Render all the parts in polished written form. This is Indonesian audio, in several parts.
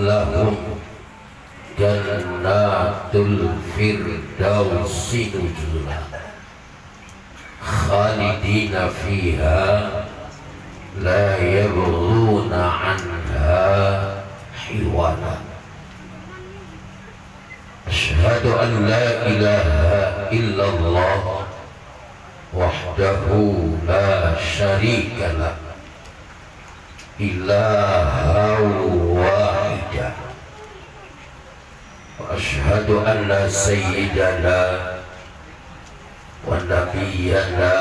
lahum jannatul firdausi nuzula khalidina fiha la yabghuna anha hiwala. Asyhadu an la ilaha illallah wahdahu la syarika lah ilaha wahidah wa asyhadu anna sayyidana wa nabiyyana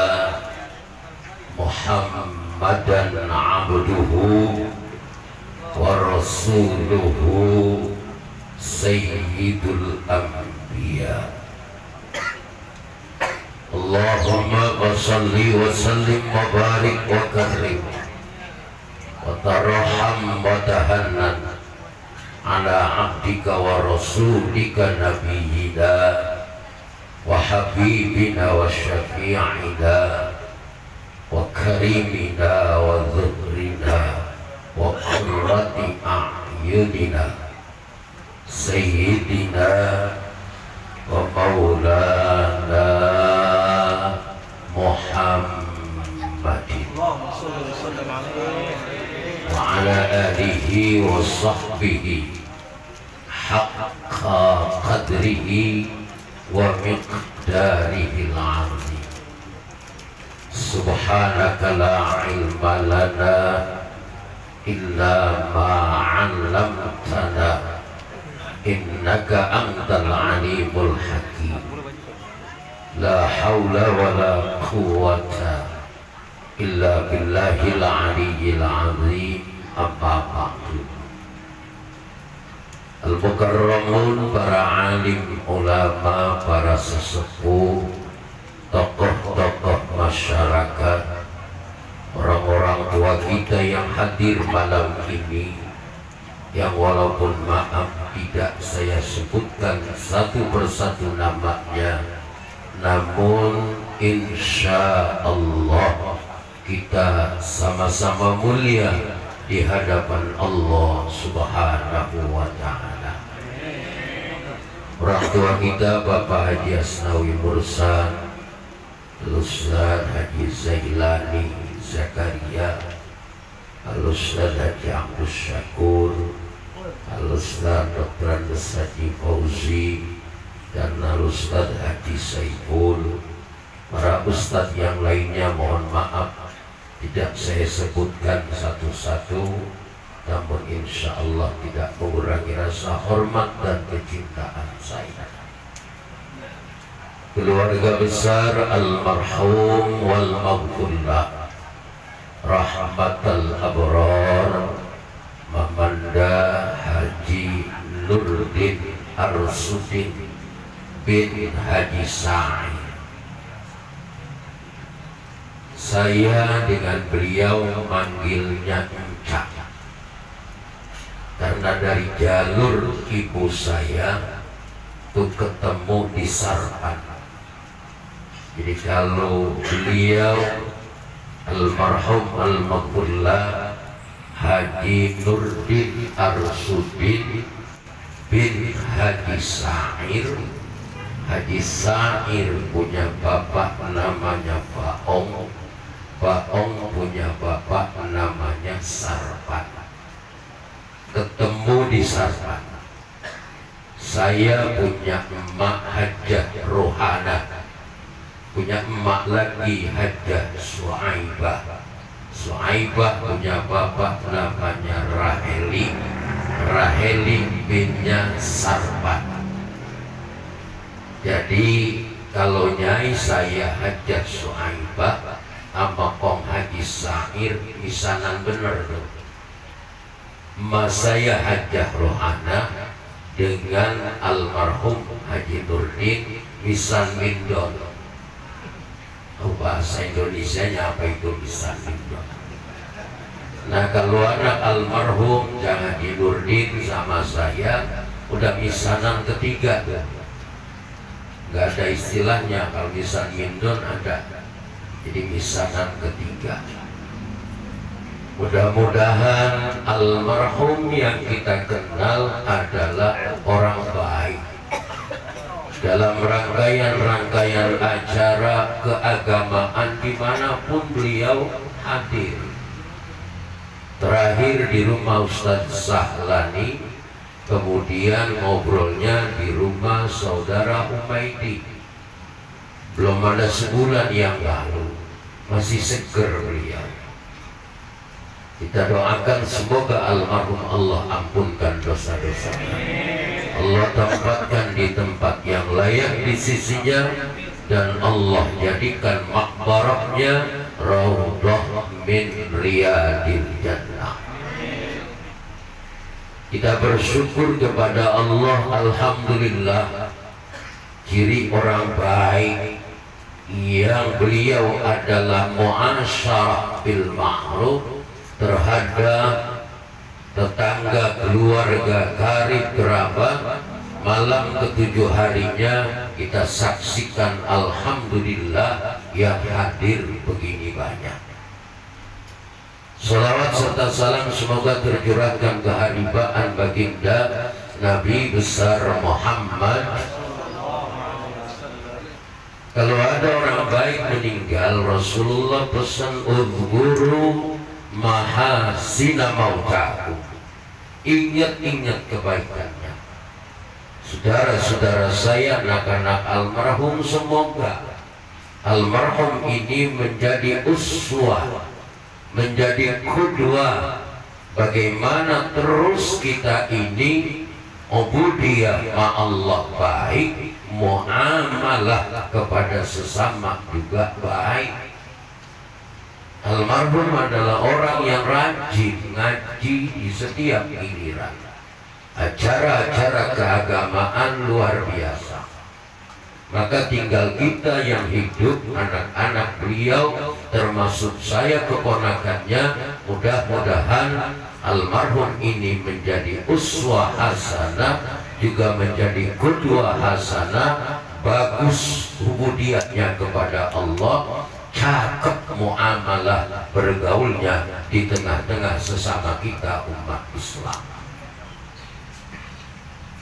Muhammadan abduhu wa rasuluhu sayyidul anbiya. Allahumma salli wa sallim wa barik wa karim wa tarham wa tahannan ala abdika wa rasulika nabiyyina wa habibina wa syafi'ina wa karimina wa dhukrina wa qurrati a'yunina sayyidina wa maulana Muhammadin wa ala alihi wa sahbihi haqqa qadrihi wa miqdarihi al-'azim. Subhanaka la ilma lana illa ma 'allamtana innaka antal alimul hakim. La haula wa la quwwata illa billahil aliyyil azim. Amma ba'du. Al-mukarramun, para alim ulama, para sesepuh, tokoh-tokoh masyarakat, orang-orang tua kita yang hadir malam ini, yang walaupun maaf tidak saya sebutkan satu persatu namanya, namun insya Allah kita sama-sama mulia di hadapan Allah Subhanahu wa Ta'ala. Orang tua kita Bapak Haji Asnawi Mursan, Ustaz Haji Zailani Zakaria, Al-Ustaz Haji Abdus Syakur, Al-Ustaz Dr. Andes Haji Fauzi, dan Al-Ustaz Haji Saiful. Para ustaz yang lainnya mohon maaf tidak saya sebutkan satu-satu, namun insya Allah tidak mengurangi rasa hormat dan kecintaan saya. Keluarga besar almarhum wal maghfurlah rahmatal abrar Mamanda Haji Nurdin Arsudin bin Haji Sa'id. Saya dengan beliau memanggilnya Encak karena dari jalur ibu saya itu ketemu di Sarpan. Jadi kalau beliau almarhum al-maghfurlah Haji Nurdin Arsudin bin Haji Sa'ir. Haji Sa'ir punya bapak namanya Baong. Baong punya bapak namanya Sarpan. Ketemu di Sarpan. Saya punya emak Hajjah Rohana, punya emak lagi Hajjah Suaibah. Suaibah punya bapak namanya Raheli. Raheli binnya Sarpan. Jadi kalau nyai saya Hajjah Suaibah sama Kong Haji Sa'ir misanan bener tuh. Mas saya Hajjah Rohana dengan almarhum Haji Nurdin misan mindon. Oh, bahasa Indonesianya apa itu misan mindon? Nah, kalau anak almarhum jangan Haji Nurdin sama saya udah misanan ketiga tuh. Nggak ada istilahnya kalau misan mindon ada. Jadi misanan ketiga. Mudah-mudahan almarhum yang kita kenal adalah orang baik. Dalam rangkaian-rangkaian acara keagamaan dimanapun beliau hadir. Terakhir di rumah Ustadz Sahlani, kemudian ngobrolnya di rumah saudara Umaidi. Belum ada sebulan yang lalu, masih seger beliau. Kita doakan semoga almarhum Allah ampunkan dosa-dosanya. Allah tempatkan di tempat yang layak di sisinya, dan Allah jadikan makbarahnya raudhah min riyadil jannah. Kita bersyukur kepada Allah, alhamdulillah, ciri orang baik yang beliau adalah muasyarah bil ma'ruf terhadap tetangga, keluarga, karib, kerabat. Malam ketujuh harinya kita saksikan alhamdulillah yang hadir begini banyak. Salawat serta salam semoga tercurahkan keharibaan baginda Nabi besar Muhammad. Kalau ada orang baik meninggal, Rasulullah pesan udhkuru mahasina mautakum, ingat-ingat kebaikannya. Saudara-saudara saya, anak-anak almarhum, semoga almarhum ini menjadi uswah, menjadi qudwah, bagaimana terus kita ini ubudiyah ma'allah baik, muamalah kepada sesama juga baik. Almarhum adalah orang yang rajin ngaji di setiap giliran. Acara-acara keagamaan luar biasa. Maka tinggal kita yang hidup, anak-anak beliau, termasuk saya keponakannya, mudah-mudahan almarhum ini menjadi uswah hasanah, juga menjadi qudwah hasanah, bagus ubudiyahnya kepada Allah, cakep muamalah bergaulnya di tengah-tengah sesama kita umat Islam.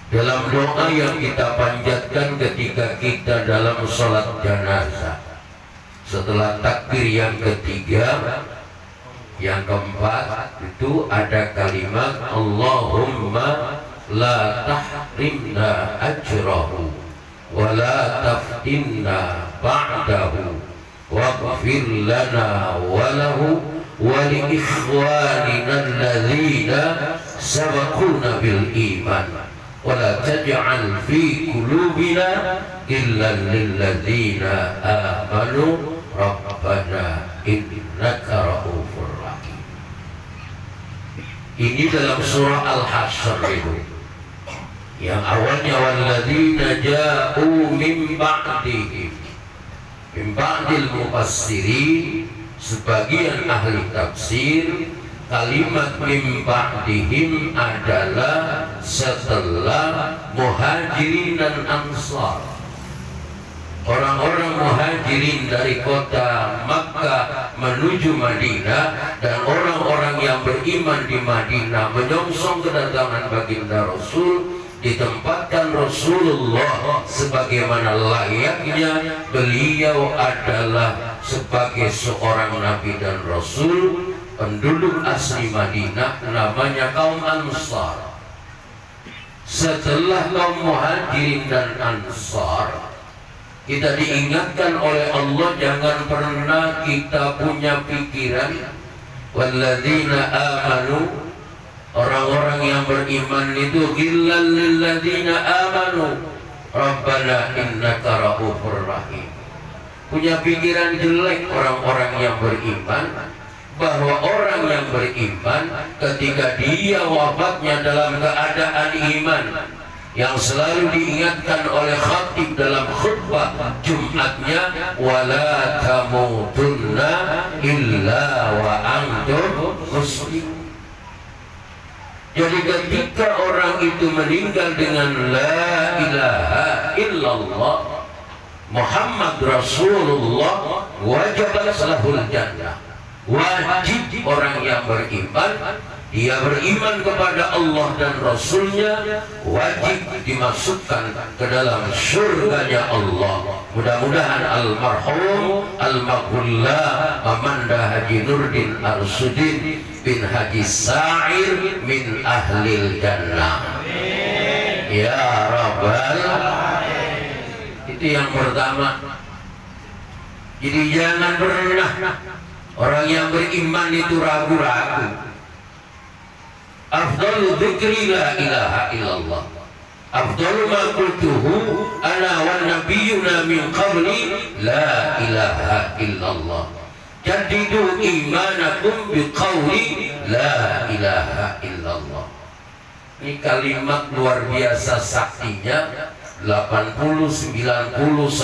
Dalam doa yang kita panjatkan ketika kita dalam sholat jenazah, setelah takbir yang ketiga, yang keempat itu ada kalimat Allahumma la tahrimna ajrahu wa la taftinna ba'dahu waghfir lana wa lahu wa li ikhwanina alladhina sabaquna bil iman wa la taj'al fi qulubina illa lilladzina amanu rabbana innaka ra'ufur rahim. Ini dalam surah Al-Hasyr itu, yang awalnya walladzina ja'u min ba'dihim, min ba'dil mufassirin, sebagian ahli tafsir kalimat min ba'dihim adalah setelah Muhajirin dan Ansar. Orang-orang Muhajirin dari kota Makkah menuju Madinah, dan orang-orang yang beriman di Madinah menyongsong kedatangan baginda Rasul, ditempatkan Rasulullah sebagaimana layaknya beliau adalah sebagai seorang nabi dan rasul. Penduduk asli Madinah namanya kaum Ansar. Setelah kaum Muhajirin dan Ansar, kita diingatkan oleh Allah, jangan pernah kita punya pikiran walladzina amanu, orang-orang yang beriman itu ghillal lilladzina amanu rabbana innaka ra'ufur rahim. Punya pikiran jelek orang-orang yang beriman, bahwa orang yang beriman ketika dia wafatnya dalam keadaan iman, yang selalu diingatkan oleh khatib dalam khutbah Jumatnya, wala tamutunna illa wa antum muslimun. Jadi ketika orang itu meninggal dengan la ilaha illallah Muhammad Rasulullah, wajib lahul jannah, Wajib orang yang beriman, dia beriman kepada Allah dan Rasulnya, wajib dimasukkan ke dalam surganya Allah. Mudah-mudahan almarhum al-maghfurlah Amanda Haji Nurdin Arsudin bin Haji Sa'ir min ahlil jannah. Ya Rabbal. Itu yang pertama. Jadi jangan pernah orang yang beriman itu ragu-ragu. Afdalu dzikri la ilaha illallah. Afdalu ma qultuhu ana wan nabiyyuna min qabli la ilaha illallah. Jadidu imanakum biqauli la ilaha illallah. Ini kalimat luar biasa saktinya. 80, 90, 100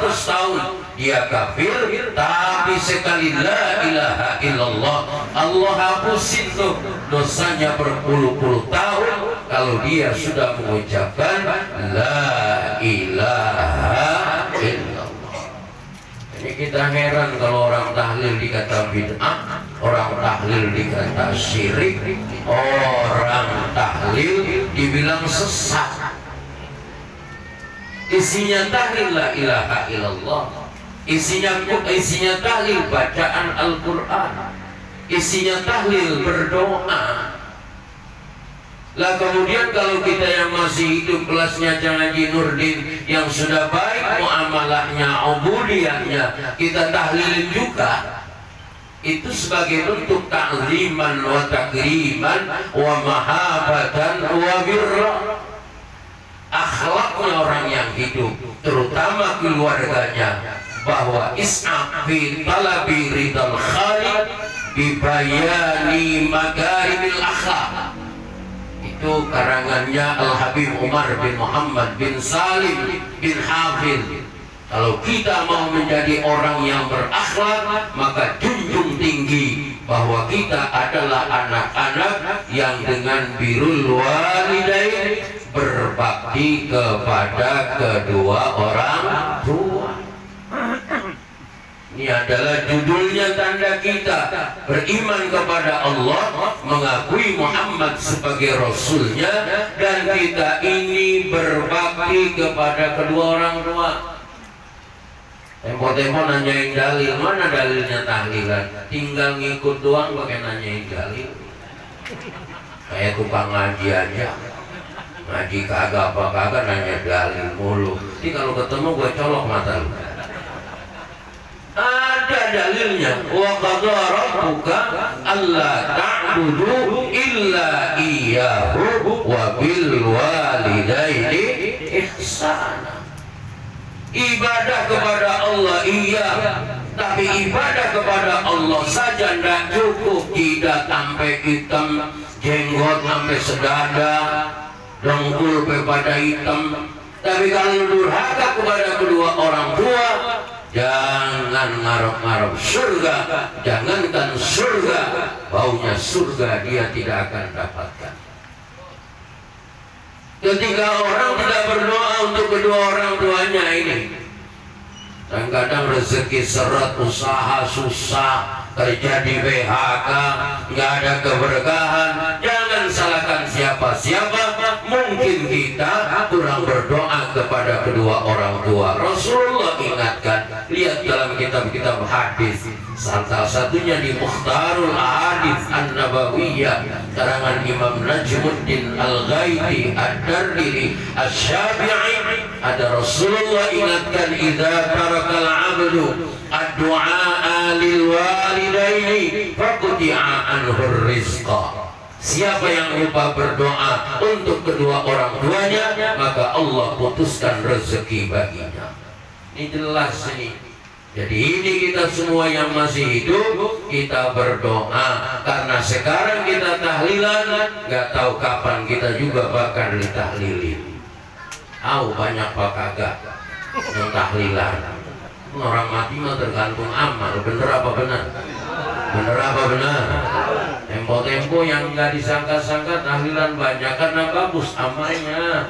tahun dia kafir, tapi sekali la ilaha illallah Allah hapusin tuh dosanya berpuluh-puluh tahun kalau dia sudah mengucapkan la ilaha illallah. Ini kita heran kalau orang tahlil dikata bid'ah, orang tahlil dikata syirik, orang tahlil dibilang sesat. Isinya tahlil la ilaha illallah, isinya tahlil bacaan Al-Quran, isinya tahlil berdoa. Lah kemudian kalau kita yang masih hidup kelasnya Haji Nurdin yang sudah baik muamalahnya, ubudiyahnya, kita tahlilin juga. Itu sebagai bentuk ta'ziman wa takriman wa mahabatan wa birra. Akhlaknya orang yang hidup, terutama keluarganya, bahwa is'ab fi talabi ridal khaliq bibayani makarimil akhlaq. Itu karangannya Al-Habib Umar bin Muhammad bin Salim bin Hafidh. Kalau kita mau menjadi orang yang berakhlak, maka junjung tinggi bahwa kita adalah anak-anak yang dengan birrul walidain berbakti kepada kedua orang tua. Ini adalah judulnya tanda kita beriman kepada Allah, mengakui Muhammad sebagai Rasulnya, dan kita ini berbakti kepada kedua orang tua. Tempo-tempo nanyain dalil, mana dalilnya tahlilan? Tinggal ngikut doang pakai nanyain dalil. Kayak tukang ngaji aja. Ngaji kagak apa kagak nanya dalil mulu. Jadi kalau ketemu gue colok mata lu. Ada dalilnya. Wa qadha rabbuka alla ta'budu illa iyyahu wa bil walidaini ihsana. Ibadah kepada Allah iya, tapi ibadah kepada Allah saja tidak cukup. Tidak sampai hitam, jenggot sampai sedada, dengkul pada hitam. Tapi kalau durhaka kepada kedua orang tua, jangan ngarep-ngarep surga. Jangankan surga, baunya surga dia tidak akan dapatkan. Ketika orang tidak berdoa untuk kedua orang tuanya ini, dan kadang rezeki seret, usaha susah, kerja di PHK, nggak ada keberkahan. Jangan salahkan siapa-siapa. Mungkin kita kurang berdoa kepada kedua orang tua. Rasulullah ingatkan, lihat dalam kitab-kitab hadis, salah satunya di Mukhtarul Ahadits An-Nabawiyah karangan Imam Najmuddin Al-Ghaiti Ad-Dardiri Asy-Syafi'i, ada Rasulullah ingatkan, idza tarakal 'abdu ad-du'a lil walidaini faqti'a anhu rizqa. Siapa yang lupa berdoa untuk kedua orang tuanya, maka Allah putuskan rezeki baginya. Ini jelas ini. Jadi ini kita semua yang masih hidup, kita berdoa. Karena sekarang kita tahlilan, nggak tahu kapan kita juga bakal ditahlilin. Tahu banyak pak kagak yang tahlilan. Orang mati mah tergantung amal. Bener apa benar? Bener apa benar? Tempo-tempo yang nggak disangka-sangka tahlilan banyak karena bagus amalnya.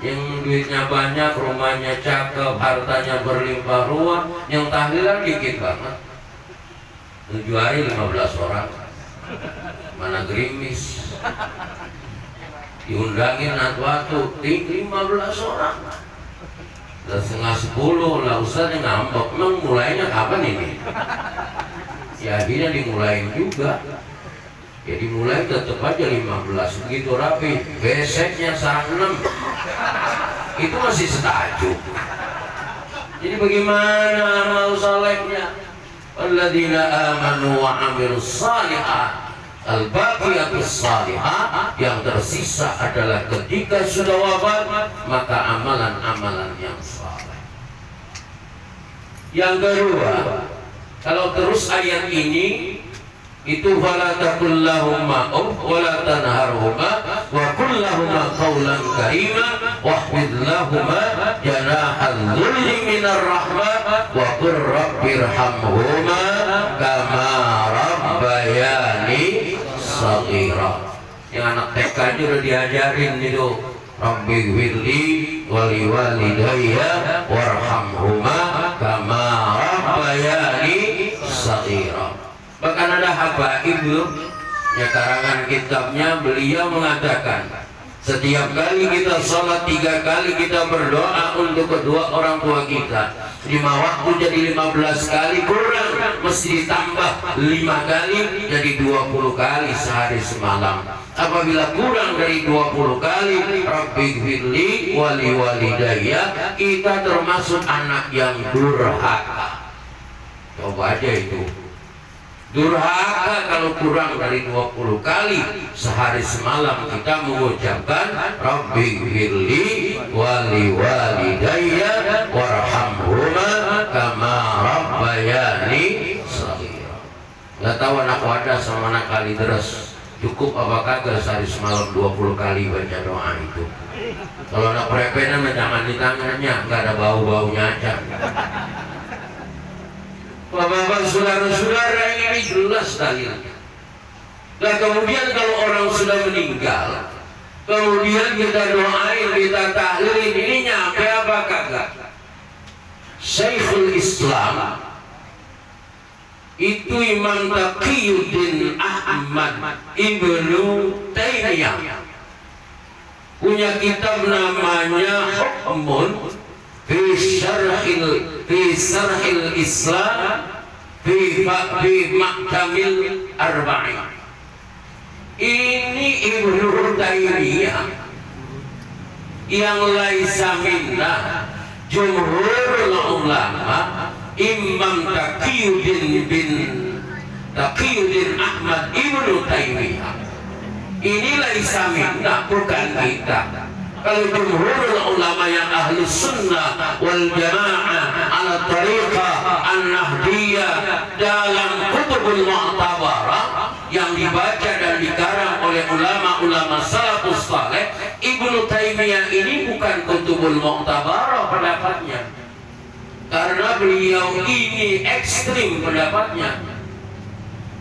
Yang duitnya banyak, rumahnya cakep, hartanya berlimpah ruah, yang tahlilan dikit banget. 7 hari 15 orang, mana gerimis, diundangin atu-atu 15 orang, dan setengah 10 lah Ustaz yang ngambek, emang mulainya kapan ini? Ya akhirnya dimulain juga. Ya dimulai tetap aja 15, begitu rapi, besoknya sarang 6, itu masih setajuk. Jadi bagaimana amal salehnya? Alladzina amanu wa amilus shalihat, al-baqiyatus shalihat, yang tersisa adalah ketika sudah wafat maka amalan-amalan yang saleh. Yang kedua, kalau terus ayat ini itu fala taqul lahumma wala tanharhuma wa qul lahumma qawlan karima wahfid lahumma janahal dhulli minar rahmah wa qur rabbirhamhuma kama rabbayani shaghira. Yang anak TK aja udah diajarin itu, Rabbi wirli wali walidayya warhamhuma kama rabbayani shaghira. Bahkan ada habaib ya, karangan kitabnya, beliau mengatakan setiap kali kita sholat 3 kali kita berdoa untuk kedua orang tua kita. 5 waktu jadi 15 kali, kurang mesti ditambah 5 kali jadi 20 kali sehari semalam. Apabila kurang dari 20 kali, Rabbi firli wali walidayya, kita termasuk anak yang durhaka. Coba aja itu, durhaka kalau kurang dari 20 kali sehari semalam kita mengucapkan Rabbi firli wali walidayya warhamhuma kama rabbayani shaghira. Gak tahu anak wadah sama anak kalideres cukup apa kagak sehari semalam 20 kali baca doa itu. Kalau anak prepenan jangan di tangannya, gak ada bau-baunya aja. Bapak-bapak, saudara-saudara, ini jelas dalilnya. Nah kemudian kalau orang sudah meninggal, kemudian kita doain, kita tahlilin, ini nyampe apa kagak? Syekhul Islam itu Imam Taqiyuddin Ahmad Ibnu Taimiyah punya kitab namanya Hukmun fi syarhil Islam fi Mahkamil Arba'in. Ini Ibnu Taimiyah yang laisa minna jumhurul ulama, Imam Taqiyuddin Ahmad Ibnu Taimiyah ini laisa minna, bukan kita. Kalau jumhurul ulama yang ahli sunnah wal jamaah ala tariqah an-nahdiyah dalam kutubul mu'tabarah yang dibaca dan dikarang oleh ulama-ulama salafus saleh, Ibnu Taimiyah ini bukan kutubul mu'tabarah pendapatnya, karena beliau ini ekstrim pendapatnya.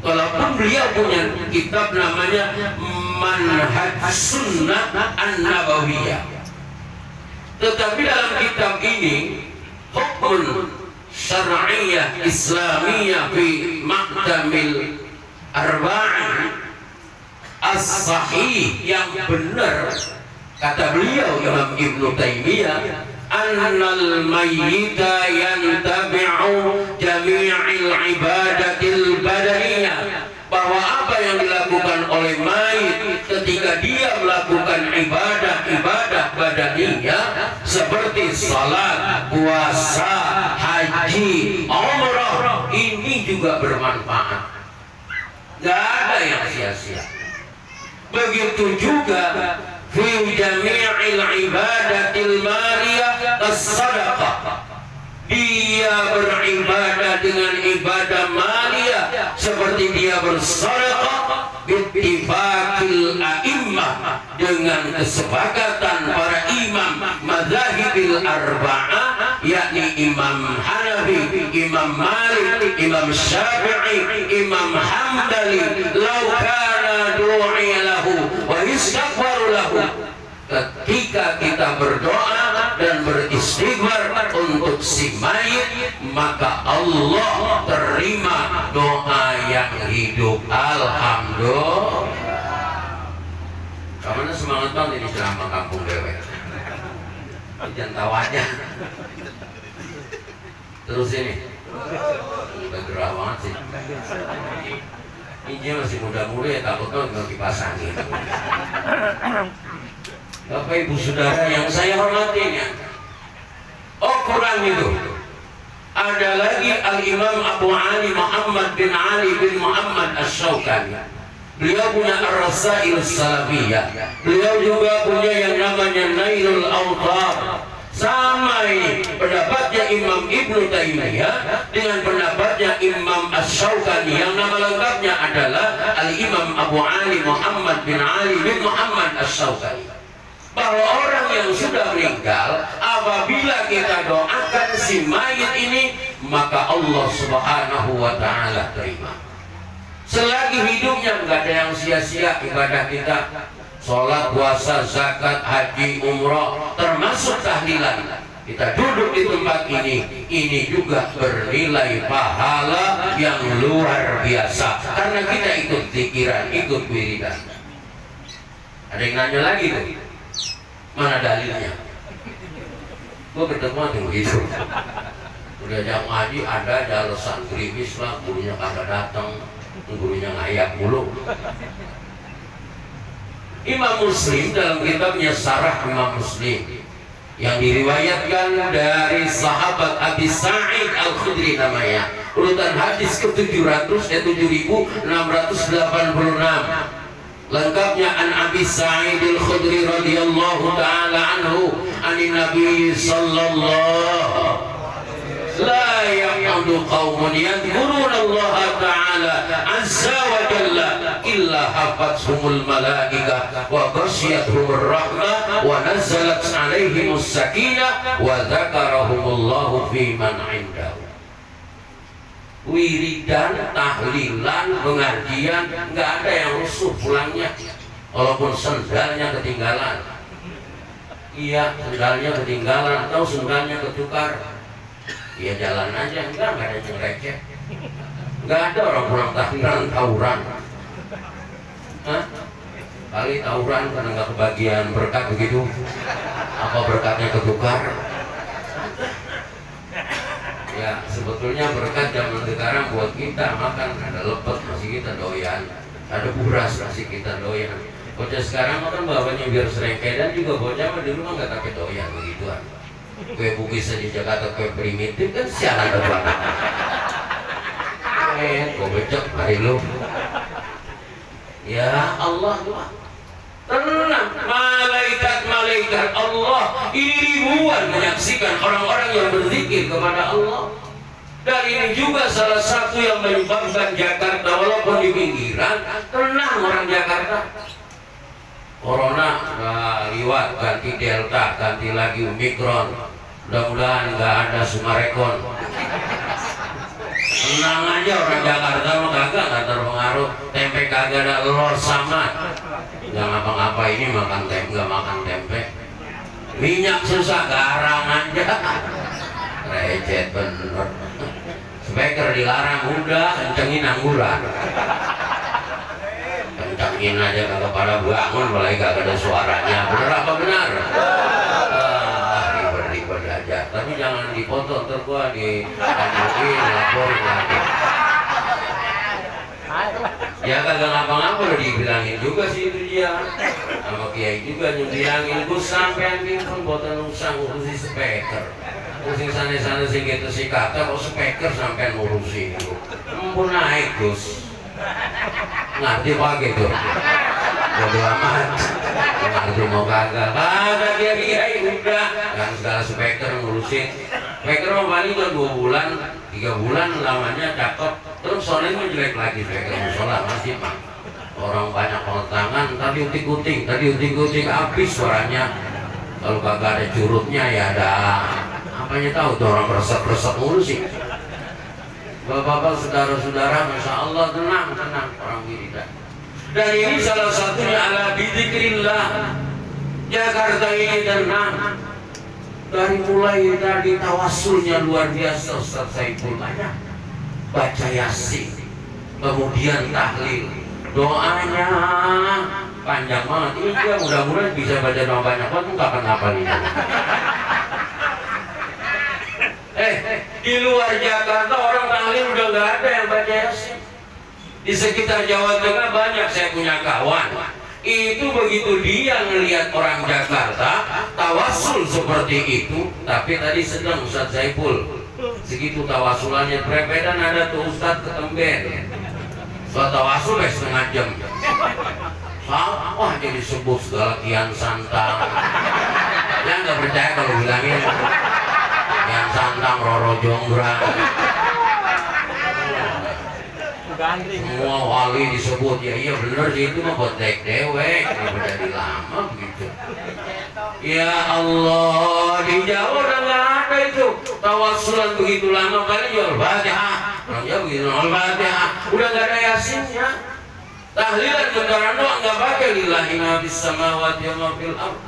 Walaupun beliau punya kitab namanya Manhaj Sunnah An-Nabawiyah, tetapi dalam kitab ini Hukmun Syar'iyyah Islamiyah fi Mahkamil Arba'in As-Sahih, yang benar kata beliau Imam Ibnu Taimiyah, annal mayyita yantabi'u jami'il ibadatil badaniyah, bahwa apa yang dilakukan oleh mayit ketika dia melakukan ibadah-ibadah badaniyah seperti salat, puasa, haji, umrah, ini juga bermanfaat. Gak ada yang sia-sia. Begitu juga fi jami'il ibadatil maliyah as-sadaqah, dia beribadah dengan ibadah maliyah seperti dia bersedekah bittifaqil a'immah, dengan kesepakatan para imam madzahibil arba'ah, yakni Imam Hanafi, Imam Malik, Imam Syafi'i, Imam Hambali. Law kana du'iya lahu wa yastaghfaru lahu, ketika kita berdoa dan beristighfar untuk si mayit, maka Allah terima doa hidup. Alhamdulillah. Kamu semangat banget ini ceramah kampung dewe. Jangan tahu aja. Terus ini udah gerah banget sih. Ini masih muda-muda ya, takutnya nggak dipasangin. Bapak ibu saudara yang saya hormatinya, kurang itu. Ada lagi Al-Imam Abu Ali Muhammad bin Ali bin Muhammad Asy-Syaukani. Beliau punya Ar-Rasail Salafiyah. Beliau juga punya yang namanya Nailul Awtar. Sama ini pendapatnya Imam Ibnu Taimiyah dengan pendapatnya Imam Asy-Syaukani yang nama lengkapnya adalah Al-Imam Abu Ali Muhammad bin Ali bin Muhammad Asy-Syaukani. Bahwa orang yang sudah meninggal, apabila kita doakan si mayit ini, maka Allah Subhanahu wa Ta'ala terima. Selagi hidupnya nggak ada yang sia-sia ibadah kita, sholat, puasa, zakat, haji, umroh, termasuk tahlilan. Kita duduk di tempat ini juga bernilai pahala yang luar biasa karena kita ikut zikiran, ikut wiridan. Ada yang nanya lagi tuh, mana dalilnya? Gue bertemu dengan begitu. Udah jam ngaji ada alasan gerimis lah, gurunya kagak datang, gurunya ngayak mulu. Imam Muslim dalam kitabnya Syarah Imam Muslim yang diriwayatkan dari sahabat Abi Sa'id Al-Khudri namanya, urutan hadis ke-700 7.686. Lengkapnya an Abi Sa'id Al-Khudri radhiyallahu taala anhu anin Nabi sallallahu la ya'udu qaumun yadhkuruna Allah ta'ala azza wa jalla illa hafathumul malaikah wa ghasyiyatuhur rahmah wa nazalat 'alaihimus sakinah wa dzakarahumullahu fi man 'indahu. Wiridan, tahlilan, pengajian nggak ada yang rusuh pulangnya, walaupun sendalnya ketinggalan. Iya, sendalnya ketinggalan atau sendalnya ketukar, ya jalan aja, enggak ada yang receh. Nggak ada orang pulang tahlilan tawuran. Hah? Kali tawuran karena nggak kebagian berkat begitu, apa berkatnya ketukar? Ya sebetulnya berkat zaman sekarang buat kita makan ada lepet masih kita doyan, ada buras masih kita doyan. Bocah sekarang makan bawanya biar serengkedan juga bocah mah di rumah nggak pakai doyan begituan. Kue bugis di Jakarta kue primitif kan sialan banget. Kau becek hari lu. Ya Allah doa. Tenang, malaikat Allah ini ribuan menyaksikan orang-orang yang berzikir kepada Allah. Dan ini juga salah satu yang menyebabkan Jakarta walaupun di pinggiran tenang orang Jakarta. Corona liwat, ganti Delta, ganti lagi Omikron. Mudah-mudahan nggak ada Sumarekon. Tenang aja orang Jakarta mah kagak terpengaruh. Tempe kagak ada lor sama. Nggak ngapa-ngapa ini makan tempe, nggak makan tempe. Minyak susah, garang aja. Recet bener. Speaker dilarang, udah kencengin angguran. Kencengin aja kagak pada bangun, mulai kagak ada suaranya. Bener apa benar? Ribet aja. Tapi jangan dipoto, ntar gua di laporin lagi. Ya kagak ngapa-ngapa udah dibilangin juga sih itu dia sama kiai juga nyubilangin gue sampean pun boten usah ngurusi speaker ngurusin sana-sana sih gitu sih kata kok speaker sampean ngurusin itu mumpun naik Gus ngerti apa gitu bodo amat ngerti mau kagak kiai udah yang segala speaker ngurusin speaker mau paling 2 bulan 3 bulan lamanya cakep terus sorenya jelek lagi speaker musola masih mah orang banyak tangan tadi utik-utik habis suaranya kalau kagak ada curutnya ya ada apanya tahu tuh orang resep ngurusin. Bapak-bapak saudara-saudara Masya Allah tenang orang wiridan. Dan ini salah satunya ala bidzikrillah. Jakarta ini tenang. Dari mulai tadi tawassulnya luar biasa Ustaz Saiful banyak. Baca Yasin. kemudian tahlil, doanya panjang banget. Ini dia mudah-mudahan bisa baca doa banyak banget, kapan ngapalin. Di luar Jakarta orang tahlil udah nggak ada yang baca Yasin. Di sekitar Jawa Tengah banyak, saya punya kawan. Itu begitu dia ngelihat orang Jakarta tawasul seperti itu, tapi tadi sedang Ustaz Saiful segitu tawasulannya berebedan, ada tuh Ustaz ketemben soal tawasul setengah jam. Wah jadi disebut segala kian santang. Ya nggak percaya kalau bilangin kian santang Roro Jonggrang. Semua wali disebut, ya iya bener sih, itu mah buat dewek jadi lama begitu. Ya Allah, di Jawa udah nggak ada itu tawasulan begitu lama, kali jual Al-Fatihah, ya begitu Al-Fatihah, udah nggak ada Yasinnya. Tahlilan bentaran doang nggak pakai lillahi ma fis samawati wa ma fil ardh.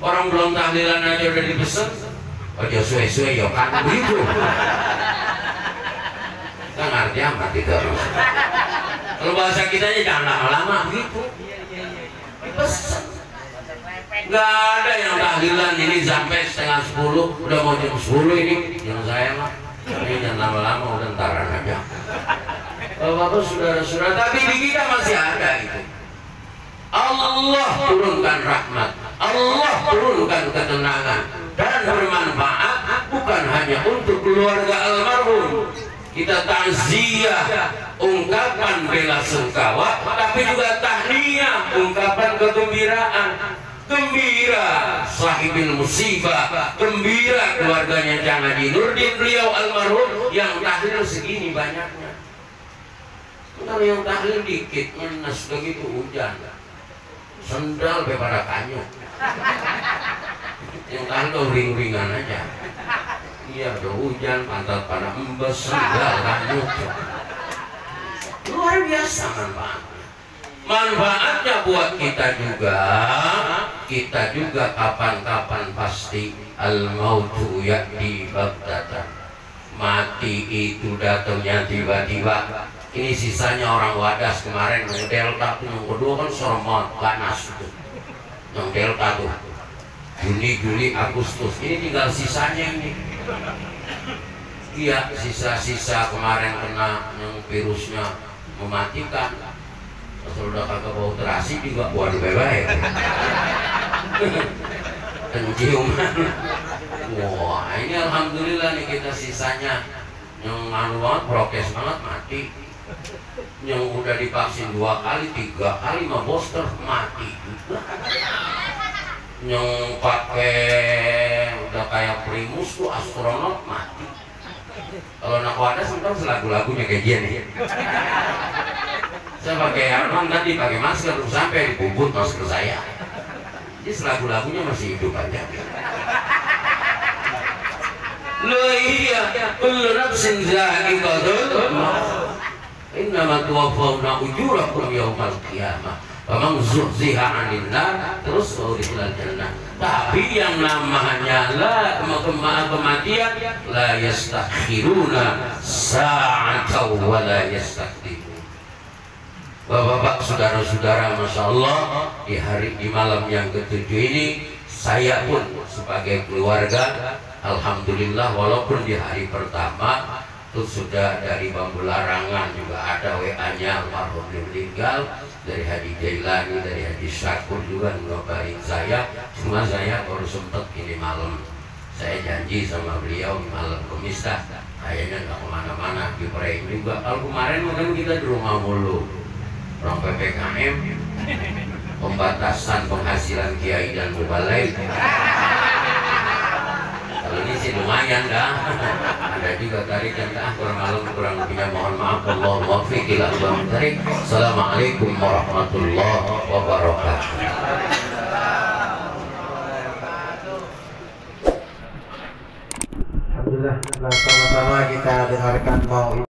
Orang belum tahlilan aja udah dipesen, aja suwe-suwe ya kan begitu. Kita ngerti amat itu. Kalau bahasa kitanya jangan lama-lama gitu. Pesen. Nggak ada yang tahlilan ini sampai setengah 10, udah mau jam 10 ini. Yang saya mah, ini jangan lama-lama, udah ntaran aja. Bapak saudara-saudara, tapi di kita masih ada itu. Allah turunkan rahmat, Allah turunkan ketenangan dan bermanfaat bukan hanya untuk keluarga almarhum. Kita takziah, ungkapan bela sungkawa, tapi juga tahniah, ungkapan kegembiraan. Gembira sahibil musibah, gembira keluarganya Jangan Nurdin, beliau almarhum yang tahlil segini banyaknya. Kalau yang tahlil dikit, ngenes begitu hujan, sendal pada kanyut. Yang tahlil ring-ringan aja. Iya, udah hujan, pantat pada embes, sendal kanyut. Luar biasa manfaatnya. Manfaatnya buat kita juga kapan-kapan pasti al-mautu ya'ti baghtatan. Mati itu datangnya tiba-tiba. Ini sisanya orang Wadas kemarin yang Delta tuh, yang kedua kan Sormot, panas itu. Yang Delta tuh Juni, Juli, Agustus. Ini tinggal sisanya ini. Iya, sisa-sisa kemarin kena yang virusnya mematikan. Kalau udah kagak bau terasi juga buat bebek. Penciuman. Wah, ini alhamdulillah nih kita sisanya yang anu banget, prokes banget mati. Yang udah divaksin 2 kali, 3 kali mah booster mati juga. Yang pakai udah kayak primus tuh astronot mati. Kalau nak Wadas nonton lagu-lagunya kayak gini. Saya pakai Arman tadi pakai masker terus sampai dibubut masker saya. Jadi lagu-lagunya masih hidup aja. Loh iya, kullu nafsin dha'iqatul maut. Innama tuwaffawna ujurakum yaumal qiyamah. Faman zuhziha 'anil nar terus udkhilal jannah. Tapi yang namanya kematian la yastakhiruna sa'atan wa la yastaqdimun. Bapak-bapak, saudara-saudara, Masya Allah, di malam yang ke-7 ini saya pun sebagai keluarga alhamdulillah, walaupun di hari pertama itu sudah dari Bambu Larangan juga ada WA-nya almarhum meninggal, dari Haji Jailani, dari Haji Syakur juga ngabarin saya. Cuma saya baru sempat ini malam, saya janji sama beliau malam Kamis dah, kayaknya nggak kemana-mana di Prime juga. Kalau kemarin mungkin kita di rumah mulu, orang PPKM, pembatasan penghasilan kiai dan mubalai. Kalau ini sih lumayan dah. Ada juga tarik yang kurang malam kurang lebihnya mohon maaf. Allahu muwaffiq ila aqwamit thariq. Assalamualaikum warahmatullahi wabarakatuh. Alhamdulillah, sama-sama kita dengarkan mau